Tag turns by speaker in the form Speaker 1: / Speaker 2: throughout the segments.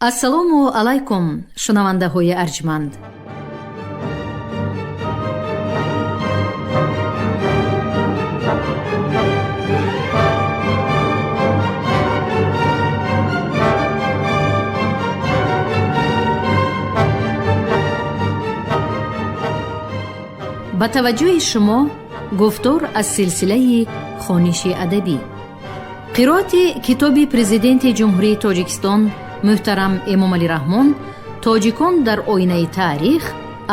Speaker 1: ассалому алайкум шунавандаҳои арҷманд. ба таваҷҷӯҳи шумо гуфтор аз силсилаи хониши адабӣ. қироати китоби президенти ҷумҳурии Тоҷикистон муҳтарам Эмомалӣ Раҳмон «Тоҷикон дар оинаи таърих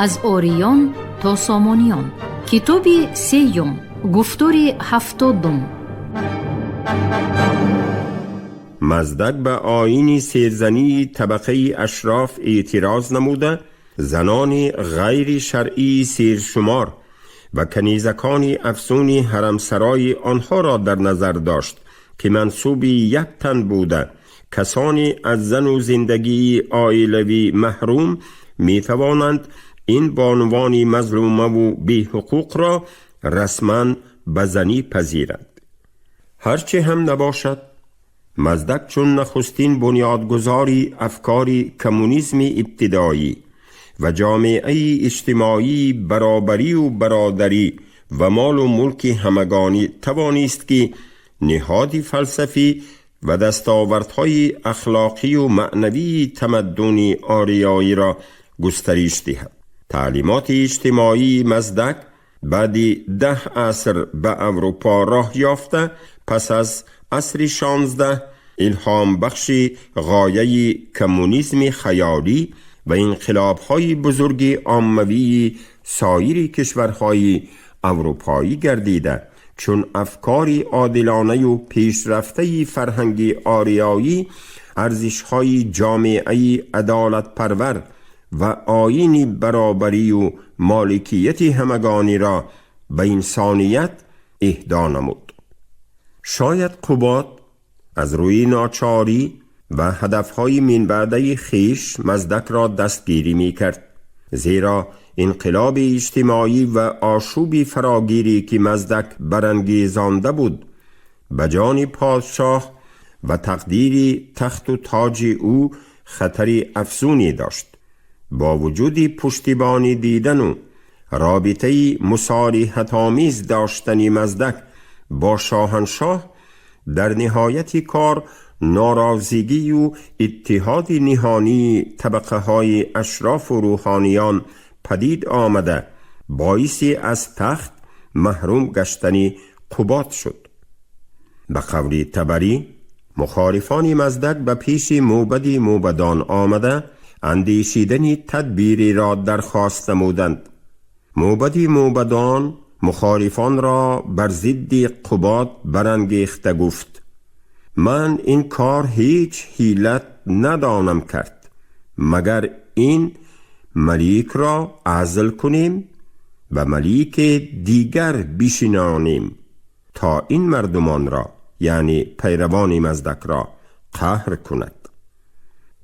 Speaker 1: аз ориён то сомониён». китоби сеюм, гуфтори 70.
Speaker 2: مزدک به آیین سیرزنی طبقه اشراف اعتراض نموده، زنان غیر شرعی سیرشمار و کنیزکان افسون حرمسرای آنها را در نظر داشت که منسوب یک تن بوده. کسانی از زن و زندگی عائلوی محروم می توانند این بانوان مظلومه و بی حقوق را رسما به زنی پذیرند. هرچه هم نباشد، مزدک چون نخستین بنیادگذاری افکار کمونیسم ابتدایی و جامعه اجتماعی برابری و برادری و مال و ملک همگانی توانست که نهادی فلسفی و دستاوردهای اخلاقی و معنوی تمدن آریایی را گسترش دهد. تعلیمات اجتماعی مزدک بعد 10 عصر به اروپا راه یافته، پس از عصر 16 الهام بخش غایه کمونیسم خیالی و انقلاب‌های بزرگ عاموی سایر کشورهای اروپایی گردیده، چون افکار عادلانه و پیشرفته فرهنگ آریایی، ارزش‌های جامعه عدالت پرور و آیین برابری و مالکیت همگانی را به انسانیت اهدا نمود. شاید قباد از روی ناچاری و هدفهای من بعده خیش مزدک را دستگیری می کرد، زیرا انقلاب اجتماعی و آشوب فراگیری که مزدک برانگیزانده بود به جان پادشاه و تقدیر تخت و تاج او خطر افزونی داشت. با وجود پشتیبانی دیدن و رابطه مصالحت آمیز داشتن مزدک با شاهنشاه، در نهایت کار ناراضگی و اتحاد نهانی طبقه های اشراف و روحانیان پدید آمده، باعث از تخت محروم گشتن قباد شد. به قول طبری، مخالفان مزدک به پیش موبدان آمده اندیشیدن تدبیری را درخواست نمودند. موبدان مخالفان را بر ضد قباد برانگیخته گفت: من این کار هیچ حیلت ندانم کرد مگر این ملیک را عزل کنیم و ملیک دیگر بشنانیم تا این مردمان را، یعنی پیروان مزدک را، قهر کند.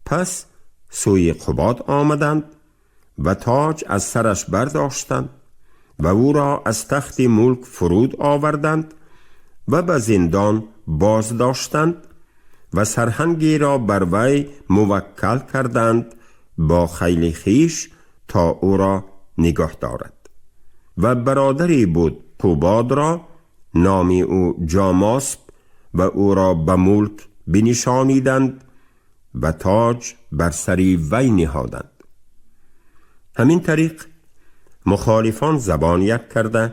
Speaker 2: پس سوی قباد آمدند و تاج از سرش برداشتند و او را از تخت ملک فرود آوردند و به زندان باز داشتند و سرهنگی را بر وی موکل کردند با خیل خیش تا او را نگاه دارد. و برادری بود قباد را، نام او جاماسب، و او را به ملک بنشانیدند و تاج بر سری وی نهادند. همین طریق مخالفان زبان یک کرده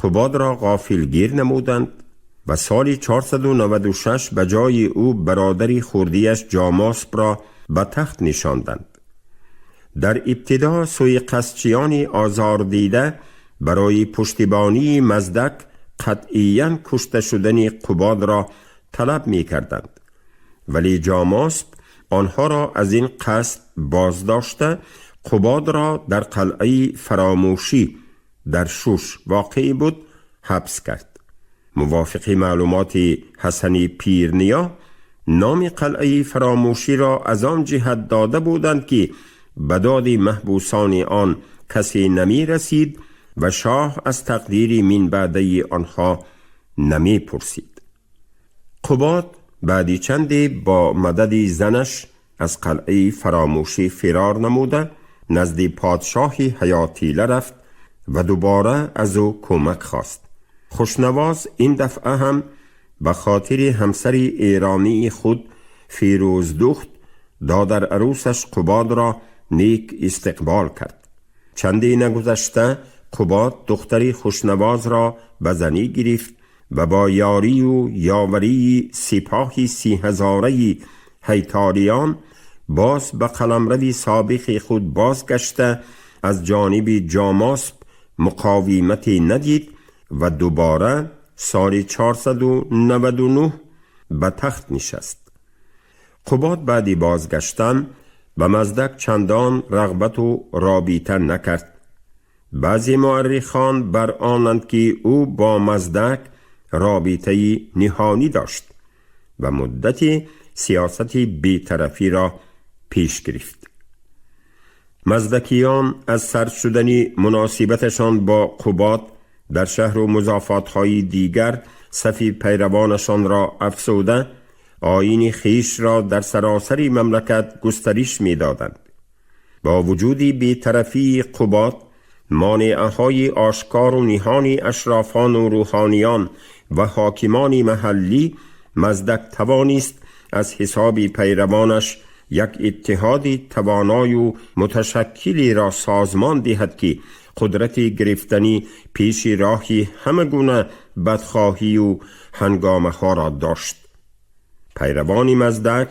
Speaker 2: قباد را غافلگیر نمودند و سال 496 به جای او برادری خردیش جاماسب را به تخت نشاندند. در ابتدا سویقسچیان آزار دیده برای پشتیبانی مزدک قطعیاً کشته شدن قباد را طلب می کردند، ولی جاماسب آنها را از این قصد باز داشته قباد را در قلعه فراموشی در شوش واقع بود حبس کرد. موافق معلومات حسنی پیرنیا، نام قلعه فراموشی را از آن جهت داده بودند که به داد محبوسان آن کسی نمی رسید و شاه از تقدیر من بعده آنها نمی پرسید. قباد بعدی چندی با مدد زنش از قلعه فراموشی فرار نموده نزد پادشاه حیاتیله رفت و دوباره از او کمک خواست. خوشنواز این دفعه هم به خاطر همسر ایرانی خود فیروزدخت دادر عروسش قباد را نیک استقبال کرد. چندی نگذشته قباد دختری خوشنواز را به زنی گرفت و با یاری و یاوری سپاه 30,000 هیتاریان باز به قلمرو سابق خود بازگشته از جانب جاماسب مقاومتی ندید و دوباره سال 499 به تخت نشست. قباد بعد بازگشتن به مزدک چندان رغبت و رابطه نکرد. بعضی مورخان بر آنند که او با مزدک رابطه نهانی داشت و مدتی سیاست بی‌طرفی را پیش گرفت. مزدکیان از سرد شدن مناسبتشان با قباد در شهر و مضافات‌های دیگر صف پیروانشان را افزوده آیین خیش را در سراسر مملکت گسترش می‌دادند. با وجود بی‌طرفی قباد، مانعه‌های آشکار و نهانی اشرافان و روحانیان و حاکمان محلی، مزدک توانست از حساب پیروانش یک اتحاد توانای و متشکلی را سازمان دهد که قدرت گرفتنی پیش راهی همه گونه بدخواهی و هنگامه ها را داشت. پیروان مزدک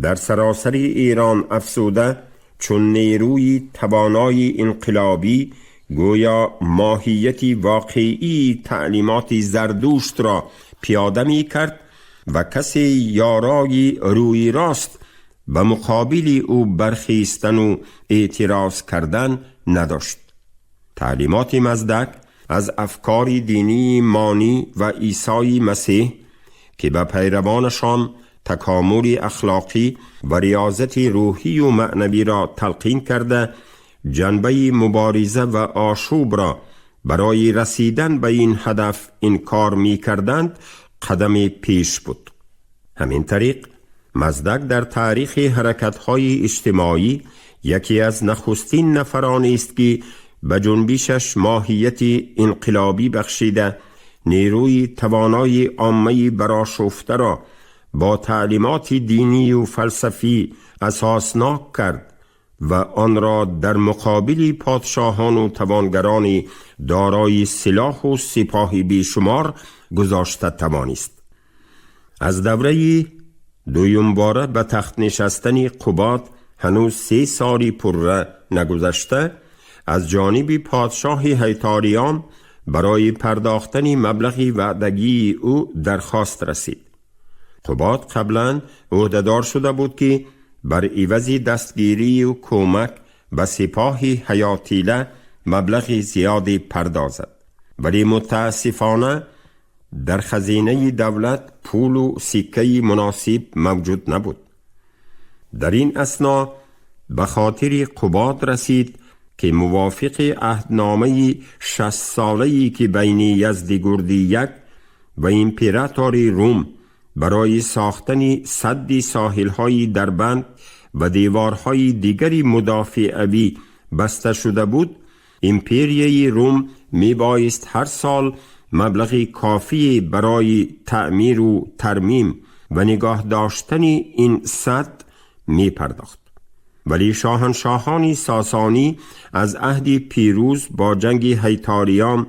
Speaker 2: در سراسر ایران افزوده چون نیروی توانای انقلابی گویا ماهیتی واقعی تعلیمات زردوشت را پیاده می کرد و کسی یارای روی راست به مقابل او برخیستن و اعتراض کردن نداشت. تعلیمات مزدک از افکار دینی مانی و عیسی مسیح که به پیروانشان تکامل اخلاقی و ریاضت روحی و معنوی را تلقین کرده جنبه مبارزه و آشوب را برای رسیدن به این هدف انکار می کردند قدم پیش بود. همین طریق مزدک در تاریخ حرکت‌های اجتماعی یکی از نخستین نفرانی است که به جنبشش ماهیت انقلابی بخشیده نیروی توانای عامه برآشفته را با تعلیمات دینی و فلسفی اساسناک کرد و آن را در مقابل پادشاهان و توانگران دارای سلاح و سپاه بیشمار گذاشته توانست. از دوره دویم باره به تخت نشستن قباد هنوز 3 سالی پره نگذشته از جانب پادشاه هیتاریان برای پرداختن مبلغی وعدگی او درخواست رسید. قباد قبلا عهدهدار شده بود که بر عوض دستگیری و کمک به سپاه حیاتیله مبلغی زیادی پردازد، ولی متاسفانه در خزینه دولت پول و سکه مناسب موجود نبود. در این اثنا به خاطر قباد رسید که موافق عهدنامه 60 ساله‌ای که بین یزدگردیک و امپراتور روم برای ساختن سد ساحل‌های دربند و دیوارهای دیگری مدافعوی بسته شده بود، امپریای روم می بایست هر سال مبلغی کافی برای تعمیر و ترمیم و نگاه داشتن این سد می پرداخت. ولی شاهنشاهان ساسانی از عهد پیروز با جنگ هیتاریان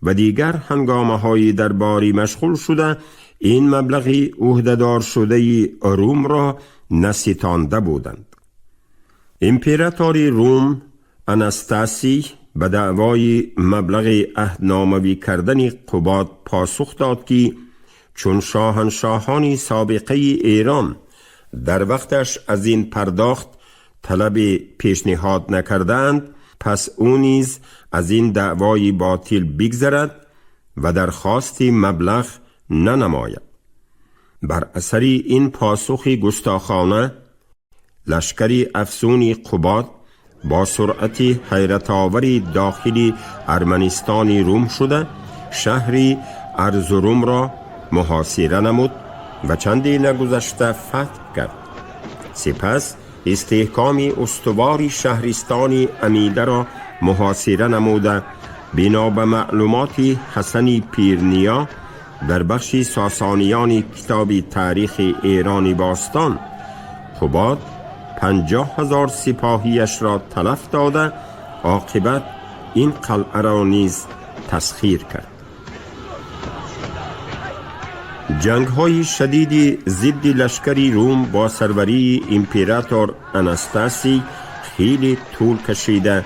Speaker 2: و دیگر هنگامه‌های درباری مشغول شده این مبلغی عهدهدار شده روم را نستانده بودند. امپراتور روم انستاسی به دعوای مبلغ عهدناموی کردن قباد پاسخ داد که چون شاهنشاهان سابقه ایران در وقتش از این پرداخت طلب پیشنهاد نکردند، پس او نیز از این دعوای باطل بگذرد و درخواست مبلغ ننماید. بر اثر این پاسخ گستاخانه لشکری افسون قباد با سرعت حیرت آوری داخل ارمنستان روم شده شهری ارزروم را محاصره نمود و چندی نگذشته فتح کرد. سپس استحکام استوار شهرستان امیده را محاصره نموده بنا به معلومات حسن پیرنیا در بخش ساسانیان کتاب تاریخ ایران باستان، قباد 50,000 سپاهیش را تلف داده عاقبت این قلعه را نیز تسخیر کرد. جنگ های شدید ضد لشکری روم با سروری امپراتور اناستاسی خیلی طول کشیده.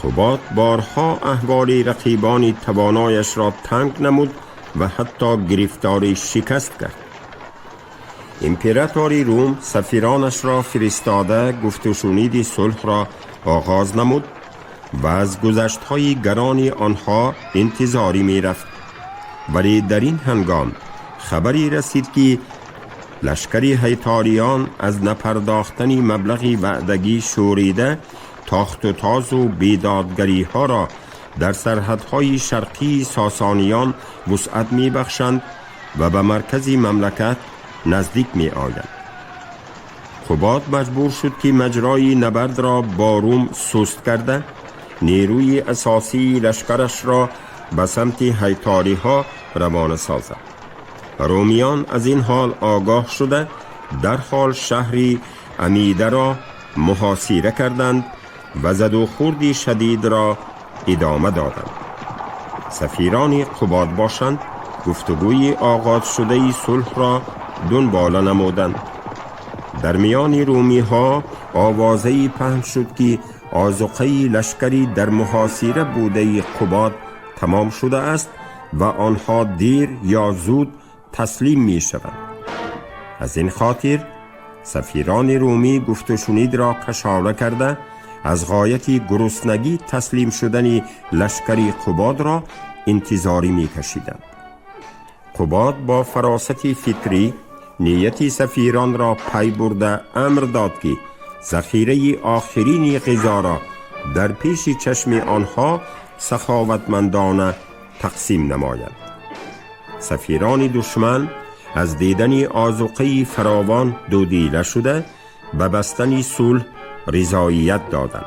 Speaker 2: قباد بارها احوال رقیبان توانایش را تنگ نمود و حتی گرفتار شکست کرد. امپراتور روم سفیرانش را فرستاده گفت و شنید صلح را آغاز نمود و از گذشت‌های گران آنها انتظاری می رفت. ولی در این هنگام خبری رسید که لشکری هیتاریان از نپرداختن مبلغی وعدگی شوریده تاخت و تاز و بیدادگری ها را در سرحدهای شرقی ساسانیان وسعت می بخشند و به مرکز مملکت نزدیک می آیند. قباد مجبور شد که مجرای نبرد را با روم سست کرده نیروی اساسی لشکرش را به سمت هیتاری ها روانه سازد. رومیان از این حال آگاه شده در حال شهری امیده را محاصره کردند و زد و خورد شدید را ادامه دادند. سفیران قباد باشند گفتگوی آغاز شده صلح را دنبال نمودند. در میان رومی ها آوازه‌ای پهن شد که آذوقه لشکری در محاصره بوده قباد تمام شده است و آنها دیر یا زود تسلیم می شوند. از این خاطر سفیران رومی گفت و شنید را کشاره کرده از غایت گرسنگی تسلیم شدن لشکری قباد را انتظاری می کشیدند. قباد با فراست فکری نیت سفیران را پی برده امر داد که ذخیره آخرین غذا را در پیش چشم آنها سخاوتمندانه تقسیم نماید. سفیران دشمن از دیدن آذوقه فراوان دودیده شده به بستن صلح رضایت دادند.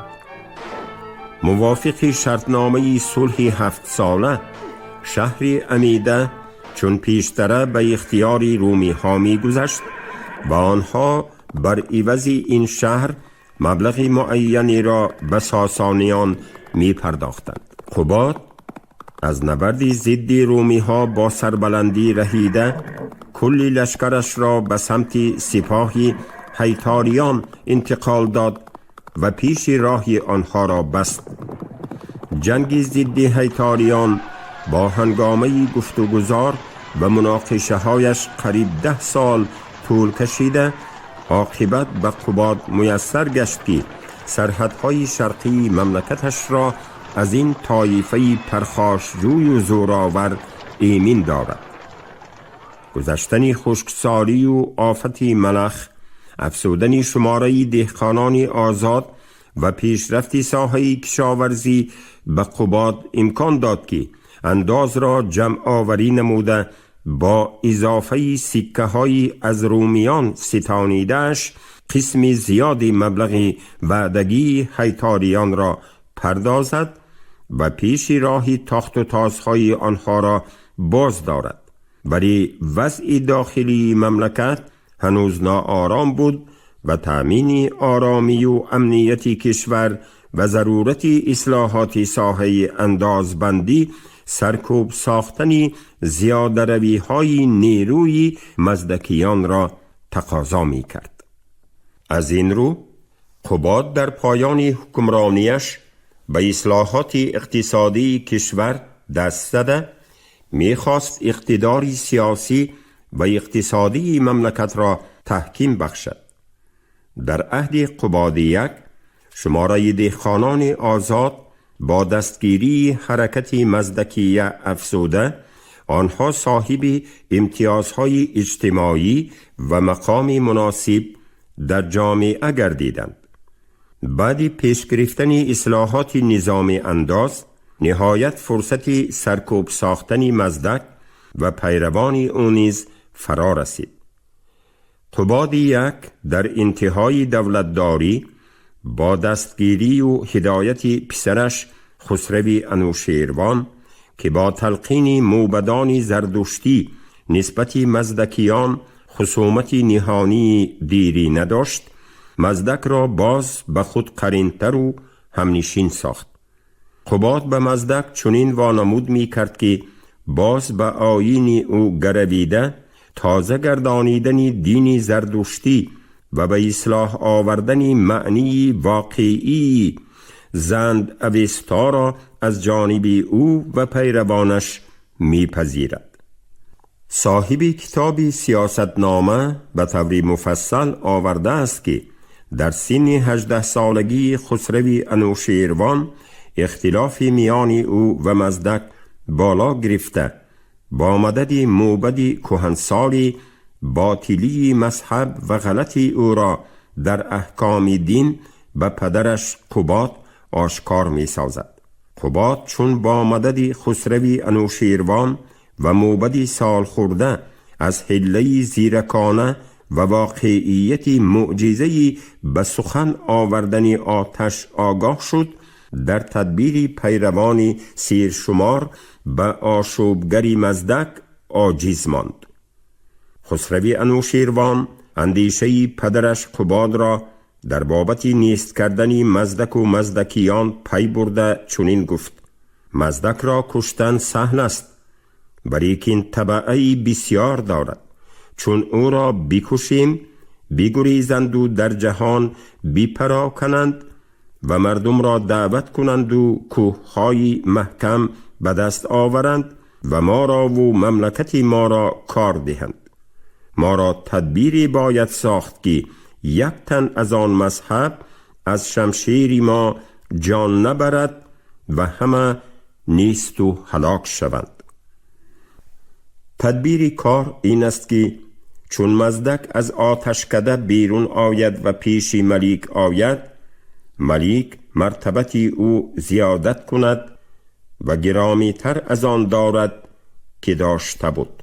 Speaker 2: موافق شرطنامه صلح 7 ساله شهر امیده چون پیشتره به اختیار رومی ها می گذشت و آنها بر عوض این شهر مبلغ معینی را به ساسانیان می پرداختند. قباد از نبرد ضد رومی ها با سربلندی رهیده کلی لشکرش را به سمت سپاه هیتاریان انتقال داد و پیش راه آنها را بست. جنگ ضد هیتاریان با هنگامه گفت و گذار و مناقشه هایش قریب 10 سال طول کشیده عاقبت به قباد میسر گشت که سرحدهای شرقی مملکتش را از این طایفه پرخاشجوی و زورآور ایمن دارد. گذشتن خشکسالی و آفت ملخ، افزودن شماره دهقانان آزاد و پیشرفت ساحه کشاورزی به قباد امکان داد که انداز را جمع آوری نموده با اضافه سکه های از رومیان ستانیدهش قسم زیادی مبلغ وعدگی هیتاریان را پردازد و پیش راهی تاخت و تازهای آنها را باز دارد. ولی وضع داخلی مملکت هنوز ناآرام بود و تأمین آرامی و امنیت کشور و ضرورت اصلاحات ساحه اندازبندی سرکوب ساختن زیاده روی های نیروی مزدکیان را تقاضا می کرد. از این رو قباد در پایان حکمرانیش به اصلاحات اقتصادی کشور دست زده می خواست اقتدار سیاسی و اقتصادی مملکت را تحکیم بخشد. در عهد قباد یک شماره دهقانان آزاد با دستگیری حرکت مزدکیه افزوده آنها صاحب امتیازهای اجتماعی و مقام مناسب در جامعه گردیدند. بعد پیش گرفتن اصلاحات نظام انداز نهایت فرصت سرکوب ساختن مزدک و پیروان او نیز فرا رسید. قباد یک در انتهای دولتداری با دستگیری و هدایت پسرش خسرو انوشیروان که با تلقین موبدان زردشتی نسبت مزدکیان خصومت نهانی دیری نداشت، مزدک را باز به خود قرینتر و همنشین ساخت. قباد به مزدک چنین وانمود می کرد که باز به آیین او گرویده تازه گردانیدن دین زردشتی و به اصلاح آوردن معنی واقعی زند اوستا را از جانب او و پیروانش میپذیرد. صاحب کتاب سیاستنامه به طور مفصل آورده است که در سن 18 سالگی خسرو انوشیروان اختلاف میان او و مزدک بالا گرفته با مدد موبد کهنسال باطلی مذهب و غلطی او را در احکام دین به پدرش قباد آشکار می سازد. قباد چون با مدد خسرو انوشیروان و موبد سال خورده از حله زیرکانه و واقعیت معجزه‌ای به سخن آوردن آتش آگاه شد، در تدبیر پیروان سیرشمار به آشوبگری مزدک عاجز ماند. خسرو انوشیروان اندیشه پدرش قباد را در بابت نیست کردن مزدک و مزدکیان پی برده چنین گفت: مزدک را کشتن سهل است، ولیکن تبعی بسیار دارد. چون او را بکشیم بگریزند و در جهان بپراکنند و مردم را دعوت کنند و کوههای محکم به دست آورند و ما را و مملکت ما را کار دهند. ما را تدبیری باید ساخت که یک تن از آن مذهب از شمشیر ما جان نبرد و همه نیست و هلاک شوند. تدبیر کار این است که چون مزدک از آتشکده بیرون آید و پیش ملیک آید، ملیک مرتبت او زیادت کند و گرامی تر از آن دارد که داشته بود.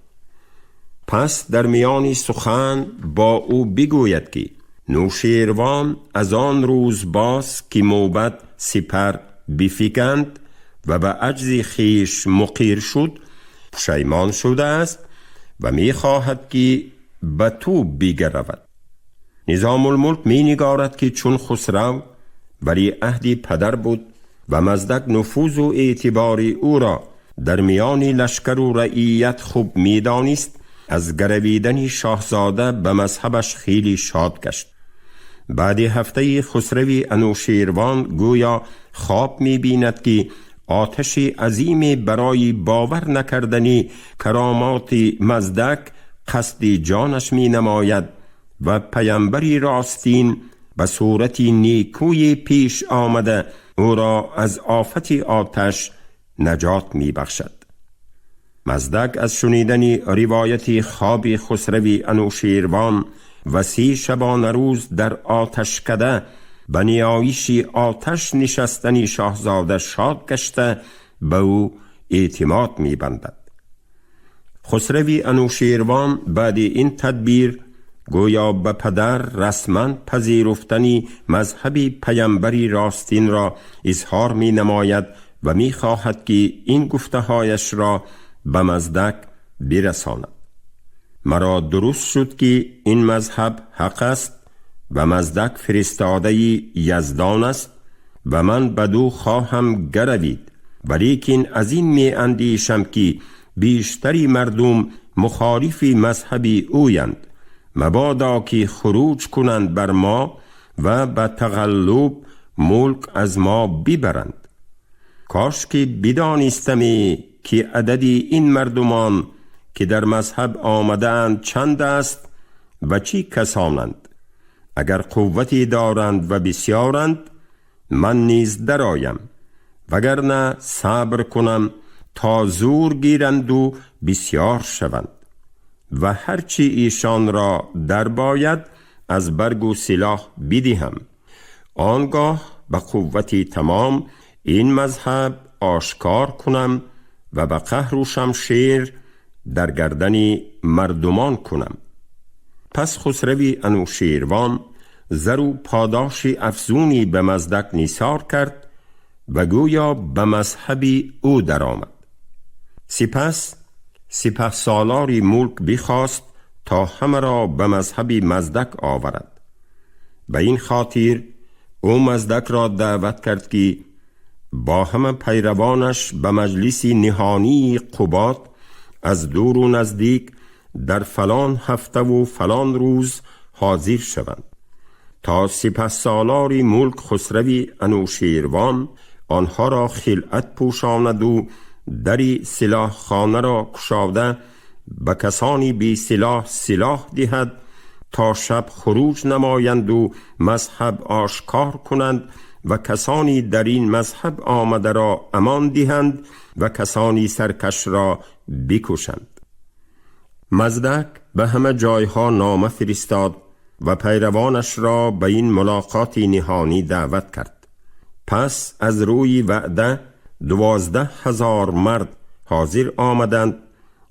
Speaker 2: پس در میان سخن با او بگوید که نوشیروان از آن روز باز که موبد سپر بفکند و به عجز خیش مقیر شد پشیمان شده است و می خواهد که به تو بگرود. نظام الملک می نگارد که چون خسرو ولی عهد پدر بود و مزدک نفوذ و اعتبار او را در میان لشکر و رعیت خوب می دانست، از گرویدن شاهزاده به مذهبش خیلی شاد گشت. بعد هفته خسرو انوشیروان گویا خواب می بیند که آتش عظیم برای باور نکردنی کرامات مزدک قصد جانش می نماید و پیامبری راستین به صورت نیکوی پیش آمده او را از آفت آتش نجات می بخشد. مزدک از شنیدن روایت خواب خسرو انوشیروان و 30 شبانه روز در آتشکده به نیایش آتش نشستن شاهزاده شاد گشته به او اعتماد می بندد. خسرو انوشیروان بعد این تدبیر گویا به پدر رسما پذیرفتن مذهب پیامبری راستین را اظهار می نماید و می خواهد که این گفته هایش را به مزدک برساند. مرا درست شد که این مذهب حق است و مزدک فرستاده یزدان است و من بدو خواهم گروید، ولیکن از این می اندیشم که بیشتری مردم مخالف مذهب اویند، مبادا که خروج کنند بر ما و به تغلب ملک از ما ببرند. کاش که بدانستمی که عدد این مردمان که در مذهب آمدند چند است و چی کسانند. اگر قوتی دارند و بسیارند من نیز درآیم، وگرنه صبر کنم تا زور گیرند و بسیار شوند و هرچی ایشان را در باید از برگ و سلاح بدهم. آنگاه به قوتی تمام این مذهب آشکار کنم و به قهر و شمشیر در گردن مردمان کنم. پس خسروی انوشیروان زر و پاداش افزونی به مزدک نیثار کرد و گویا به مذهبی او درآمد. سپس سپهسالاری ملک بخواست تا همه را به مذهبی مزدک آورد. به این خاطر او مزدک را دعوت کرد که با همه پیروانش به مجلس نهانی قباد از دور و نزدیک در فلان هفته و فلان روز حاضر شوند تا سپهسالار ملک خسروی انوشیروان آنها را خلعت پوشاند و دری سلاح خانه را گشاده به کسانی بی سلاح سلاح دهد تا شب خروج نمایند و مذهب آشکار کنند و کسانی در این مذهب آمده را امان دهند و کسانی سرکش را بکشند. مزدک به همه جایها نامه فرستاد و پیروانش را به این ملاقات نهانی دعوت کرد. پس از روی وعده 12,000 مرد حاضر آمدند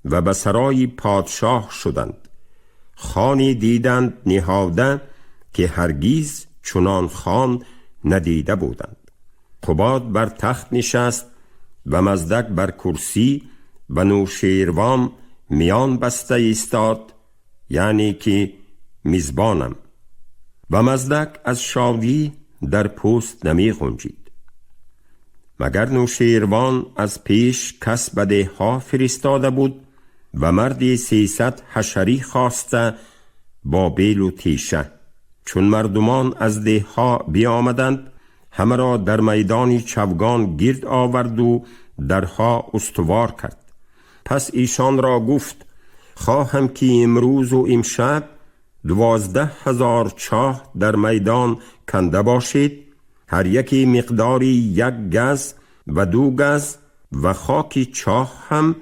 Speaker 2: و به سرای پادشاه شدند. خانی دیدند نهاده که هرگیز چنان خان ندیده بودند. قباد بر تخت نشست و مزدک بر کرسی و نوشیروان میان بسته ایستاد، یعنی که میزبانم. و مزدک از شادی در پوست نمی غنجید. مگر نوشیروان از پیش کس به دهها فرستاده بود و مردی 300 حشری خواسته با بیل و تیشه. چون مردمان از دهها بیامدند همه را در میدان چوگان گرد آورد و درها استوار کرد. پس ایشان را گفت خواهم که امروز و امشب 12,000 چاه در میدان کنده باشید، هر یکی مقداری 1 گز و 2 گز و خاک چاه هم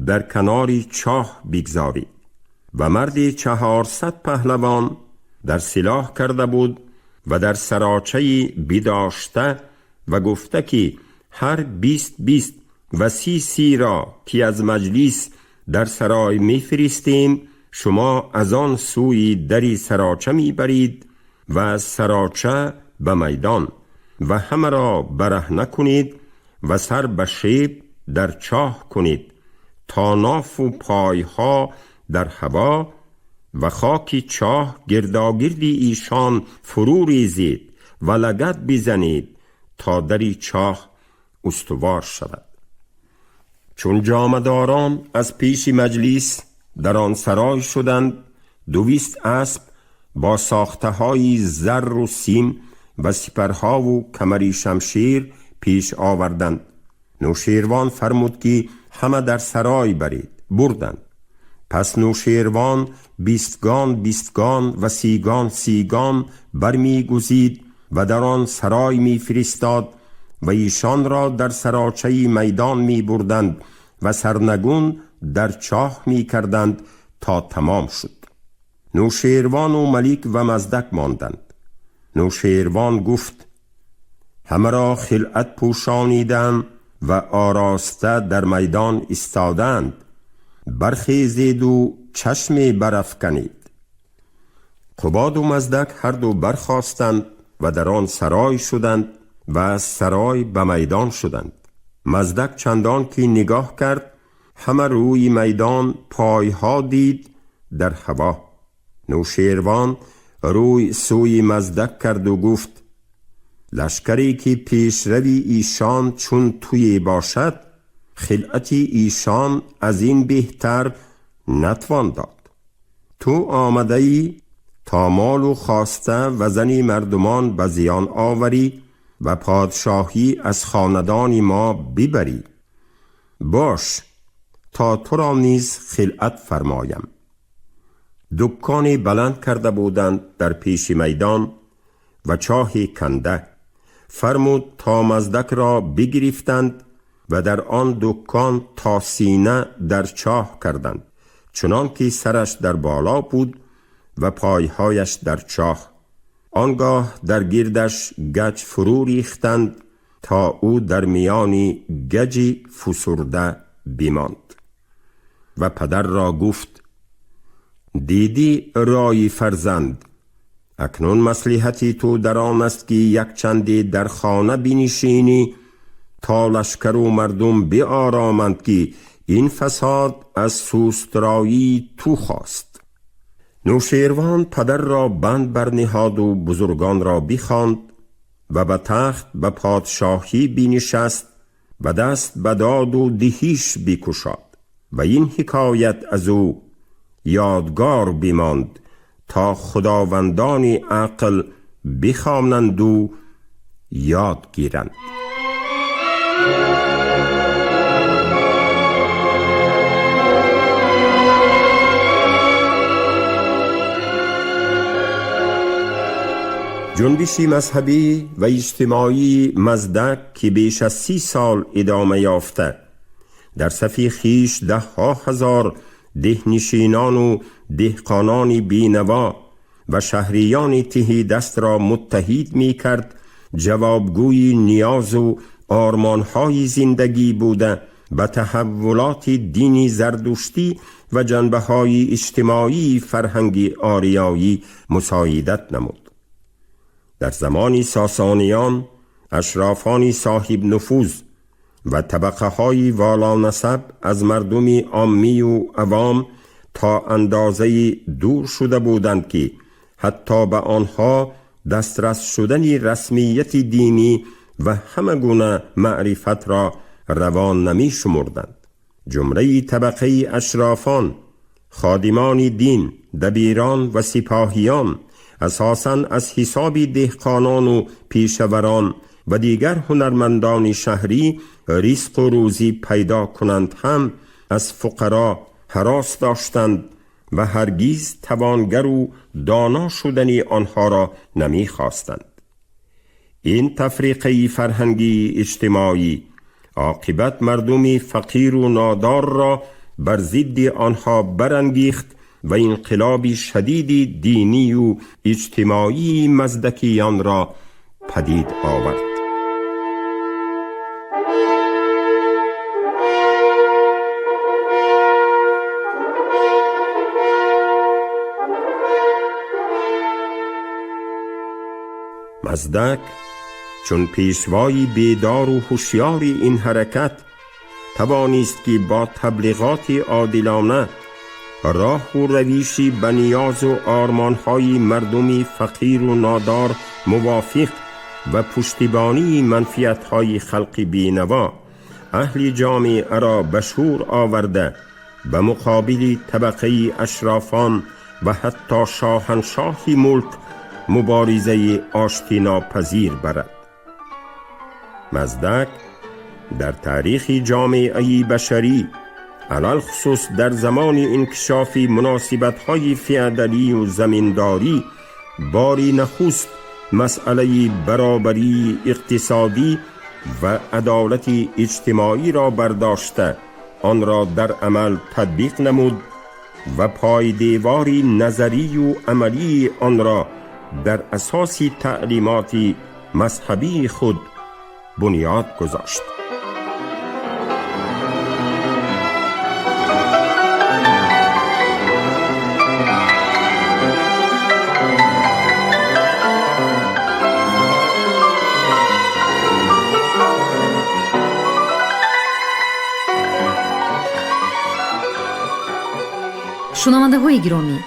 Speaker 2: در کناری چاه بگذارید. و مردی 400 پهلوان در سلاح کرده بود و در سراچه‌ای بداشته و گفته که هر 20 و 30 را که از مجلس در سرای می فرستیم شما از آن سوی دری سراچه می برید و از سراچه به میدان و همه را برهنه کنید و سر به شیب در چاه کنید تا ناف و پایها در هوا و خاک چاه گرداگردی ایشان فرو ریزید و لگد بزنید تا دری چاه استوار شود. چون جامه‌داران از پیش مجلس در آن سرای شدند 200 اسب با ساخته‌های زر و سیم و سپرها و کمری شمشیر پیش آوردند. نوشیروان فرمود که همه در سرای برید. بردند. پس نوشیروان 20 گان و 30 گان برمی گزید و در آن سرای می فرستاد و ایشان را در سراچه میدان می بردند و سرنگون در چاه می کردند تا تمام شد. نوشیروان و ملیک و مزدک ماندند. نوشیروان گفت همه را خلعت پوشانیدم و آراسته در میدان استادند، برخیزید و چشم برافکنید. قباد و مزدک هر دو برخاستند و در آن سرای شدند و از سرای به میدان شدند. مزدک چندان که نگاه کرد همه روی میدان پایها دید در هوا. نوشیروان روی سوی مزدک کرد و گفت لشکری که پیش روی ایشان چون توی باشد خلعتی ایشان از این بهتر نتوان داد. تو آمده ای تا مال و خواسته و زنی مردمان به زیان آوری و پادشاهی از خاندان ما ببری. باش تا تو را نیز خلعت فرمایم. دکانی بلند کرده بودند در پیش میدان و چاهی کنده. فرمود تا مزدک را بگرفتند و در آن دکان تا سینه در چاه کردند، چنان که سرش در بالا بود و پایهایش در چاه. آنگاه در گردش گچ فرو ریختند تا او در میانی گجی فسرده بماند. و پدر را گفت دیدی رای فرزند، اکنون مصلحتی تو در آن است که یک چندی در خانه بنشینی تا لشکر و مردم بیارامند که این فساد از سوسترایی تو خواست. نوشیروان پدر را بند برنهاد و بزرگان را بخواند و به تخت به پادشاهی بنشست و دست به داد و دهیش بکشاد و این حکایت از او یادگار بماند تا خداوندان عقل بخوانند و یاد گیرند. جنبشی مذهبی و اجتماعی مزدک که بیش از 30 سال ادامه یافته در صف خویش 10,000 دهنشینان و دهقانان بینوا و شهریان تهی دست را متحد می کرد، جوابگوی نیاز و آرمانهای زندگی بوده به تحولات دینی زردشتی و جنبه‌های اجتماعی فرهنگی آریایی مساعدت نمود. در زمان ساسانیان اشرافان صاحب نفوذ و طبقه های والا نسب از مردم عامی و عوام تا اندازه دور شده بودند که حتی به آنها دسترس شدن رسمیت دینی و همه گونه معرفت را روان نمی شمردند. جمله طبقه اشرافان، خادمان دین، دبیران و سپاهیان اساساً از حساب دهقانان و پیشوران و دیگر هنرمندان شهری رزق و روزی پیدا کنند هم از فقرا هراس داشتند و هرگز توانگر و دانا شدن آنها را نمی خواستند. این تفریقه فرهنگی اجتماعی عاقبت مردم فقیر و نادار را بر ضد آنها برانگیخت و انقلاب شدید دینی و اجتماعی مزدکیان را پدید آورد. مزدک چون پیشوای بیدار و هوشیار این حرکت توانست که با تبلیغات عادلانه راه و روشی به نیاز و آرمانهای مردم فقیر و نادار موافق و پشتیبانی منفعتهای خلق بینوا اهل جامعه را به شور آورده به مقابل طبقه اشرافان و حتی شاهنشاه ملک مبارزه آشتی ناپذیر برد. مزدک در تاریخ جامعه بشری علل خصوص در زمان انکشاف مناسبت‌های فیودالی و زمینداری باری نخست مسئله برابری اقتصادی و عدالت اجتماعی را برداشته آن را در عمل تطبیق نمود و پایدیواری نظری و عملی آن را در اساس تعلیمات مذهبی خود بنیاد گذاشت.
Speaker 1: шунавандаҳои гиромӣ,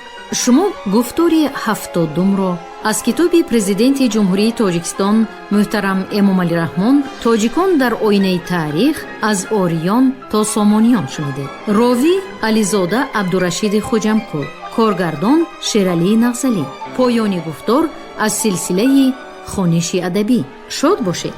Speaker 1: шумо гуфтори 70-ро аз китоби президенти ҷумҳурии Тоҷикистон муҳтарам Эмомалираҳмон «Тоҷикон дар оинаи таърих аз ориён то сомониён» шунидед. ровӣ Ализода Абдурашиди Хуҷамкӯр, коргардон Шералии Нағзалӣ. поёни гуфтор аз силсилаи хониши адабӣ. шод бошед.